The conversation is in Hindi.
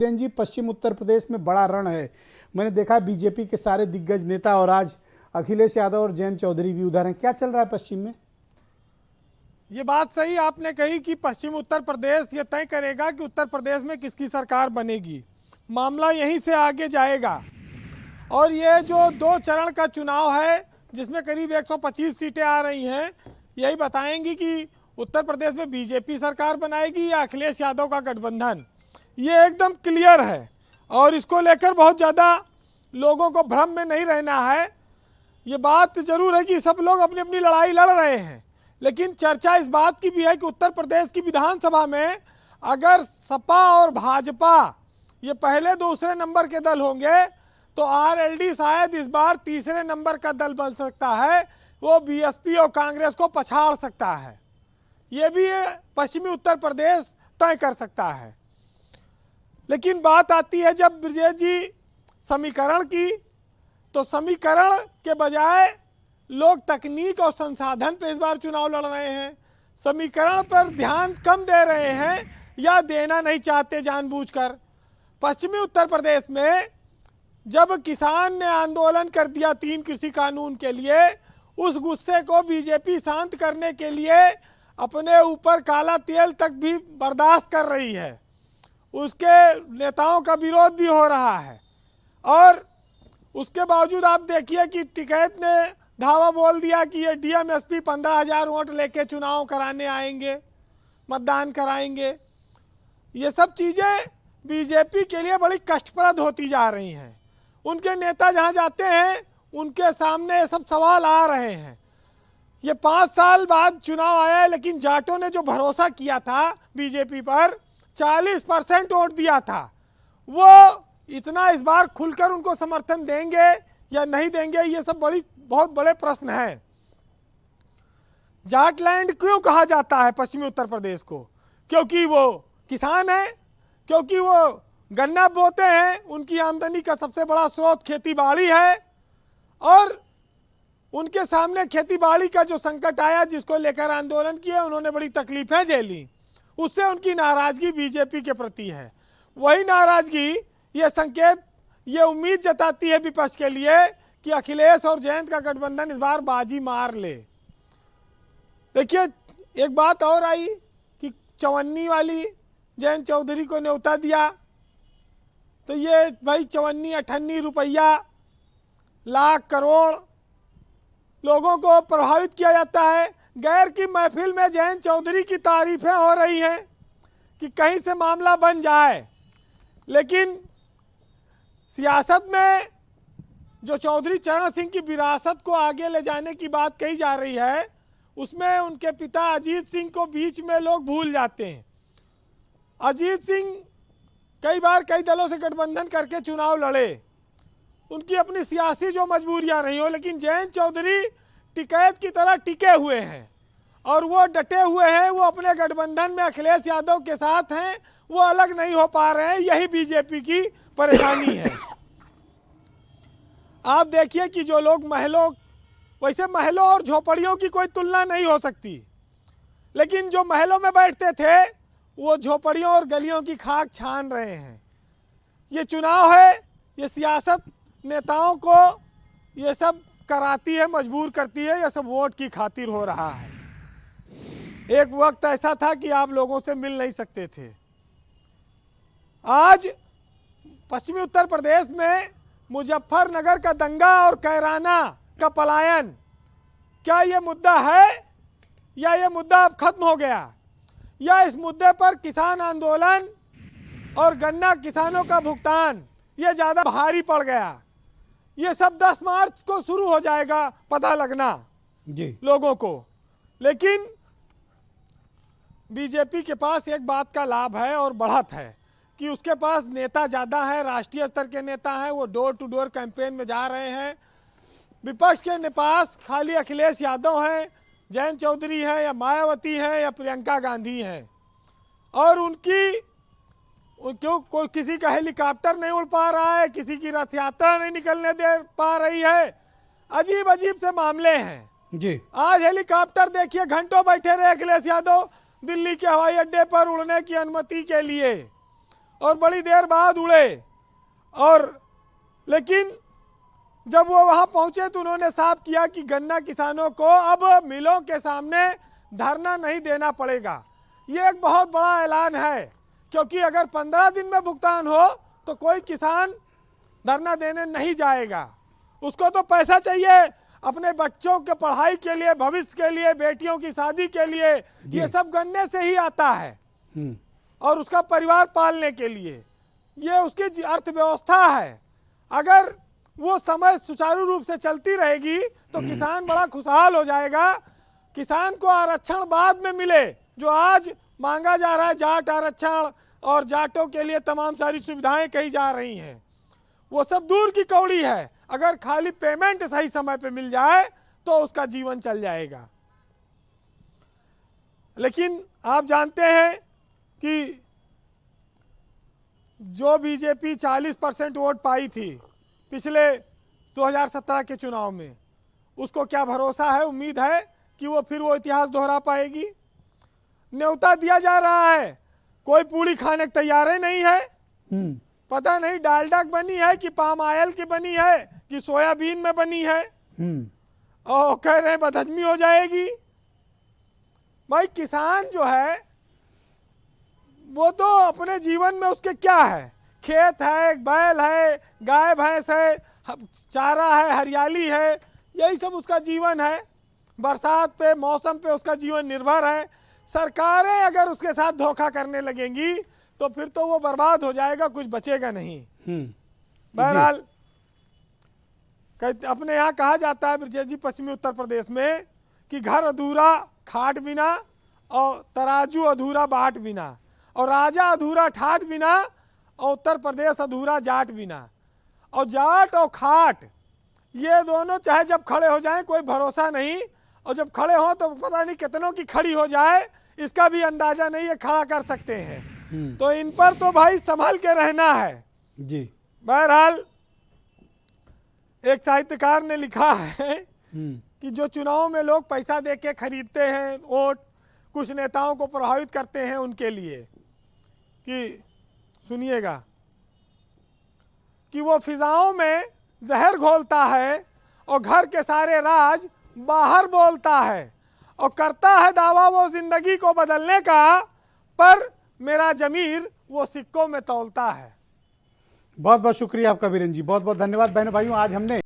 जी पश्चिम उत्तर प्रदेश में बड़ा रण है। मैंने देखा बीजेपी के सारे दिग्गज नेता और आज अखिलेश यादव और जयंत चौधरी भी उधर हैं। क्या चल रहा है पश्चिम में? ये बात सही आपने कही कि पश्चिम उत्तर प्रदेश ये तय करेगा कि उत्तर प्रदेश में किसकी सरकार बनेगी। मामला यहीं से आगे जाएगा और ये जो 2 चरण का चुनाव है जिसमें करीब 125 सीटें आ रही हैं, यही बताएंगी कि उत्तर प्रदेश में बीजेपी सरकार बनाएगी या अखिलेश यादव का गठबंधन। ये एकदम क्लियर है और इसको लेकर बहुत ज़्यादा लोगों को भ्रम में नहीं रहना है। ये बात जरूर है कि सब लोग अपनी अपनी लड़ाई लड़ रहे हैं, लेकिन चर्चा इस बात की भी है कि उत्तर प्रदेश की विधानसभा में अगर सपा और भाजपा ये पहले दूसरे नंबर के दल होंगे तो आरएलडी शायद इस बार तीसरे नंबर का दल बन सकता है। वो बीएसपी और कांग्रेस को पछाड़ सकता है। ये भी पश्चिमी उत्तर प्रदेश तय कर सकता है। लेकिन बात आती है जब ब्रजेश जी समीकरण की, तो समीकरण के बजाय लोग तकनीक और संसाधन पे इस बार चुनाव लड़ रहे हैं। समीकरण पर ध्यान कम दे रहे हैं या देना नहीं चाहते जानबूझकर। पश्चिमी उत्तर प्रदेश में जब किसान ने आंदोलन कर दिया 3 कृषि कानून के लिए, उस गुस्से को बीजेपी शांत करने के लिए अपने ऊपर काला तेल तक भी बर्दाश्त कर रही है। उसके नेताओं का विरोध भी हो रहा है और उसके बावजूद आप देखिए कि टिकैत ने धावा बोल दिया कि ये डीएमएसपी 15,000 वोट लेके चुनाव कराने आएंगे, मतदान कराएंगे। ये सब चीज़ें बीजेपी के लिए बड़ी कष्टप्रद होती जा रही हैं। उनके नेता जहां जाते हैं उनके सामने ये सब सवाल आ रहे हैं। ये 5 साल बाद चुनाव आया है, लेकिन जाटों ने जो भरोसा किया था बीजेपी पर, 40% वोट दिया था, वो इतना इस बार खुलकर उनको समर्थन देंगे या नहीं देंगे, ये सब बहुत बड़े प्रश्न हैं। जाटलैंड क्यों कहा जाता है पश्चिमी उत्तर प्रदेश को? क्योंकि वो किसान है, क्योंकि वो गन्ना बोते हैं, उनकी आमदनी का सबसे बड़ा स्रोत खेती बाड़ी है और उनके सामने खेती बाड़ी का जो संकट आया जिसको लेकर आंदोलन किए, उन्होंने बड़ी तकलीफें झेली। उससे उनकी नाराजगी बीजेपी के प्रति है। वही नाराजगी ये संकेत, ये उम्मीद जताती है विपक्ष के लिए कि अखिलेश और जयंत का गठबंधन इस बार बाजी मार ले। देखिए एक बात और आई कि चवन्नी वाली जयंत चौधरी को न्योता दिया, तो ये भाई 54-58 रुपया लाख करोड़ लोगों को प्रभावित किया जाता है। गैर की महफिल में जयंत चौधरी की तारीफें हो रही हैं कि कहीं से मामला बन जाए, लेकिन सियासत में जो चौधरी चरण सिंह की विरासत को आगे ले जाने की बात कही जा रही है, उसमें उनके पिता अजीत सिंह को बीच में लोग भूल जाते हैं। अजीत सिंह कई बार कई दलों से गठबंधन करके चुनाव लड़े, उनकी अपनी सियासी जो मजबूरियां रही हो, लेकिन जयंत चौधरी टिकैत की तरह टिके हुए हैं और वो डटे हुए हैं। वो अपने गठबंधन में अखिलेश यादव के साथ हैं, वो अलग नहीं हो पा रहे हैं। यही बीजेपी की परेशानी है। आप देखिए कि जो लोग महलों, वैसे महलों और झोपड़ियों की कोई तुलना नहीं हो सकती, लेकिन जो महलों में बैठते थे वो झोपड़ियों और गलियों की खाक छान रहे हैं। ये चुनाव है, ये सियासत नेताओं को ये सब कराती है, मजबूर करती है। ये सब वोट की खातिर हो रहा है। एक वक्त ऐसा था कि आप लोगों से मिल नहीं सकते थे। आज पश्चिमी उत्तर प्रदेश में मुजफ्फरनगर का दंगा और कैराना का पलायन, क्या ये मुद्दा है या ये मुद्दा अब खत्म हो गया, या इस मुद्दे पर किसान आंदोलन और गन्ना किसानों का भुगतान ये ज़्यादा भारी पड़ गया? ये सब 10 मार्च को शुरू हो जाएगा पता लगना जी लोगों को। लेकिन बीजेपी के पास एक बात का लाभ है और बढ़त है कि उसके पास नेता ज़्यादा है, राष्ट्रीय स्तर के नेता हैं, वो डोर टू डोर कैंपेन में जा रहे हैं। विपक्ष के पास खाली अखिलेश यादव हैं, जयंत चौधरी है या मायावती है या प्रियंका गांधी हैं, और उनकी क्यों कोई किसी का हेलीकॉप्टर नहीं उड़ पा रहा है, किसी की रथ यात्रा नहीं निकलने दे पा रही है। अजीब अजीब से मामले हैं जी। आज हेलीकॉप्टर देखिए घंटों बैठे रहे अखिलेश यादव दिल्ली के हवाई अड्डे पर उड़ने की अनुमति के लिए। और बड़ी देर बाद उड़े। और लेकिन जब वो वहां पहुंचे तो उन्होंने साफ किया कि गन्ना किसानों को अब मिलों के सामने धरना नहीं देना पड़ेगा। ये एक बहुत बड़ा ऐलान है, क्योंकि अगर 15 दिन में भुगतान हो तो कोई किसान धरना देने नहीं जाएगा। उसको तो पैसा चाहिए अपने बच्चों के पढ़ाई के लिए, भविष्य के लिए, बेटियों की शादी के लिए। ये सब गन्ने से ही आता है और उसका परिवार पालने के लिए ये उसकी अर्थव्यवस्था है। अगर वो समय सुचारू रूप से चलती रहेगी तो किसान बड़ा खुशहाल हो जाएगा। किसान को आरक्षण बाद में मिले, जो आज मांगा जा रहा है, जाट आरक्षण और जाटों के लिए तमाम सारी सुविधाएं कही जा रही हैं, वो सब दूर की कौड़ी है। अगर खाली पेमेंट सही समय पे मिल जाए तो उसका जीवन चल जाएगा। लेकिन आप जानते हैं कि जो बीजेपी 40% वोट पाई थी पिछले 2017 के चुनाव में, उसको क्या भरोसा है, उम्मीद है कि वो फिर वो इतिहास दोहरा पाएगी? न्योता दिया जा रहा है, कोई पूरी खाने को तैयार ही नहीं है। पता नहीं डालडा बनी है कि पाम ऑयल की बनी है कि सोयाबीन में बनी है, और कह रहे हैं बदहजमी हो जाएगी। भाई किसान जो है वो तो अपने जीवन में उसके क्या है, खेत है, बैल है, गाय भैंस है, चारा है, हरियाली है, यही सब उसका जीवन है। बरसात पे, मौसम पे उसका जीवन निर्भर है। सरकारें अगर उसके साथ धोखा करने लगेंगी तो फिर तो वो बर्बाद हो जाएगा, कुछ बचेगा नहीं। बहरहाल अपने यहाँ कहा जाता है ब्रजेश जी, पश्चिमी उत्तर प्रदेश में, कि घर अधूरा खाट बिना और तराजू अधूरा बाट बिना, और राजा अधूरा ठाट बिना, और उत्तर प्रदेश अधूरा जाट बिना। और जाट और खाट ये दोनों चाहे जब खड़े हो जाएं कोई भरोसा नहीं, और जब खड़े हों तो पता नहीं कितनों की खड़ी हो जाए, इसका भी अंदाजा नहीं ये खड़ा कर सकते हैं। तो इन पर तो भाई संभल के रहना है जी। बहरहाल एक साहित्यकार ने लिखा है कि जो चुनाव में लोग पैसा दे के खरीदते हैं वोट, कुछ नेताओं को प्रभावित करते हैं उनके लिए, कि सुनिएगा कि वो फिजाओं में जहर घोलता है और घर के सारे राज बाहर बोलता है, और करता है दावा वो जिंदगी को बदलने का, पर मेरा जमीर वो सिक्कों में तौलता है। बहुत बहुत शुक्रिया आपका वीरेंद्र जी, बहुत बहुत धन्यवाद। बहनों भाइयों, आज हमने